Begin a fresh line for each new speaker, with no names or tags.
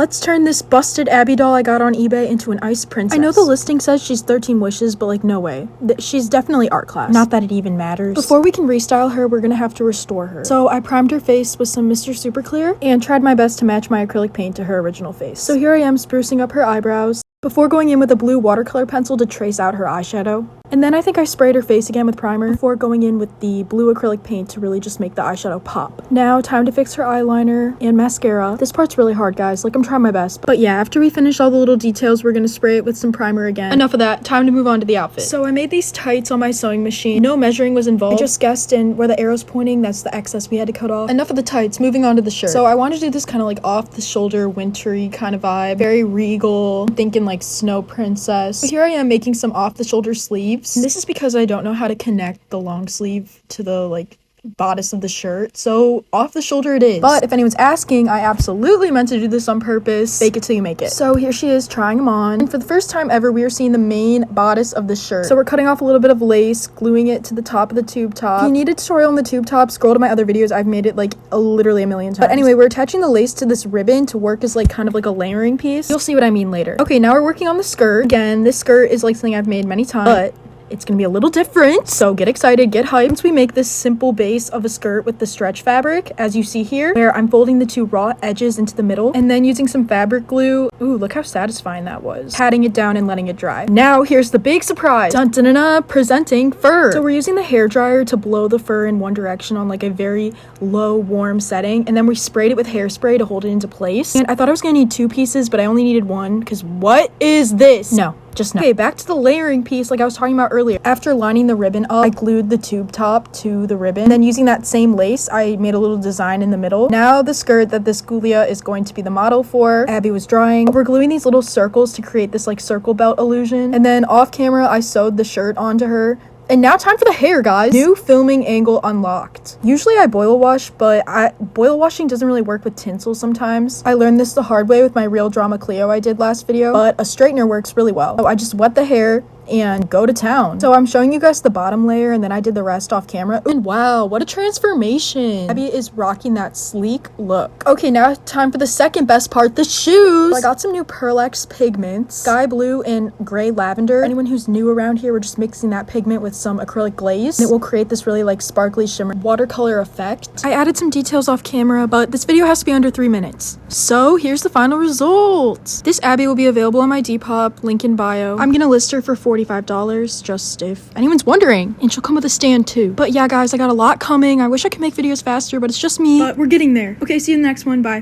Let's turn this busted Abby doll I got on eBay into an ice princess. I know the listing says she's 13 wishes, but like no way. She's definitely art class. Not that it even matters. Before we can restyle her, we're gonna have to restore her. So I primed her face with some Mr. Super Clear and tried my best to match my acrylic paint to her original face. So here I am sprucing up her eyebrows before going in with a blue watercolor pencil to trace out her eyeshadow. And then I think I sprayed her face again with primer before going in with the blue acrylic paint to really just make the eyeshadow pop. Now, time to fix her eyeliner and mascara. This part's really hard, guys. Like, I'm trying my best. But yeah, after we finish all the little details, we're gonna spray it with some primer again. Enough of that. Time to move on to the outfit. So I made these tights on my sewing machine. No measuring was involved. I just guessed, and where the arrow's pointing, that's the excess we had to cut off. Enough of the tights. Moving on to the shirt. So I wanted to do this kind of like off-the-shoulder, wintry kind of vibe. Very regal. Thinking like snow princess. So here I am making some off-the-shoulder sleeves. And this is because I don't know how to connect the long sleeve to the like bodice of the shirt, so off the shoulder it is. But if anyone's asking, I absolutely meant to do this on purpose. Fake it till you make it. So here she is trying them on, and for the first time ever we are seeing the main bodice of the shirt. So we're cutting off a little bit of lace, gluing it to the top of the tube top. If you need a tutorial on the tube top, scroll to my other videos. I've made it like literally a million times. But anyway, we're attaching the lace to this ribbon to work as like kind of like a layering piece. You'll see what I mean later. Okay, now we're working on the skirt. Again, this skirt is like something I've made many times, but it's gonna be a little different, so get excited, get hyped. Once we make this simple base of a skirt with the stretch fabric, as you see here, where I'm folding the two raw edges into the middle, and then using some fabric glue, ooh, look how satisfying that was, patting it down and letting it dry. Now, here's the big surprise. Dun dun dun dun, presenting fur. So we're using the hair dryer to blow the fur in one direction on like a very low, warm setting, and then we sprayed it with hairspray to hold it into place. And I thought I was gonna need two pieces, but I only needed one, because what is this? No. Just now. Okay, back to the layering piece like I was talking about earlier. After lining the ribbon up, I glued the tube top to the ribbon. And then using that same lace, I made a little design in the middle. Now the skirt that this Gulia is going to be the model for, Abby was drawing. We're gluing these little circles to create this like circle belt illusion. And then off camera, I sewed the shirt onto her. And now time for the hair, guys. New filming angle unlocked. Usually I boil wash, but boil washing doesn't really work with tinsel sometimes. I learned this the hard way with my Real Drama Cleo I did last video, but a straightener works really well. So I just wet the hair and go to town. So I'm showing you guys the bottom layer, and then I did the rest off camera. And wow, what a transformation. Abby is rocking that sleek look. Okay, now time for the second best part, the shoes. So I got some new Pearl X pigments, sky blue and gray lavender. Anyone who's new around here, we're just mixing that pigment with some acrylic glaze, and it will create this really like sparkly shimmer watercolor effect. I added some details off camera, but this video has to be under 3 minutes. So here's the final result. This Abby will be available on my Depop, link in bio. I'm gonna list her for $45, just if anyone's wondering, and she'll come with a stand too. But yeah, guys, I got a lot coming. I wish I could make videos faster, but it's just me. But we're getting there. Okay, see you in the next one. Bye.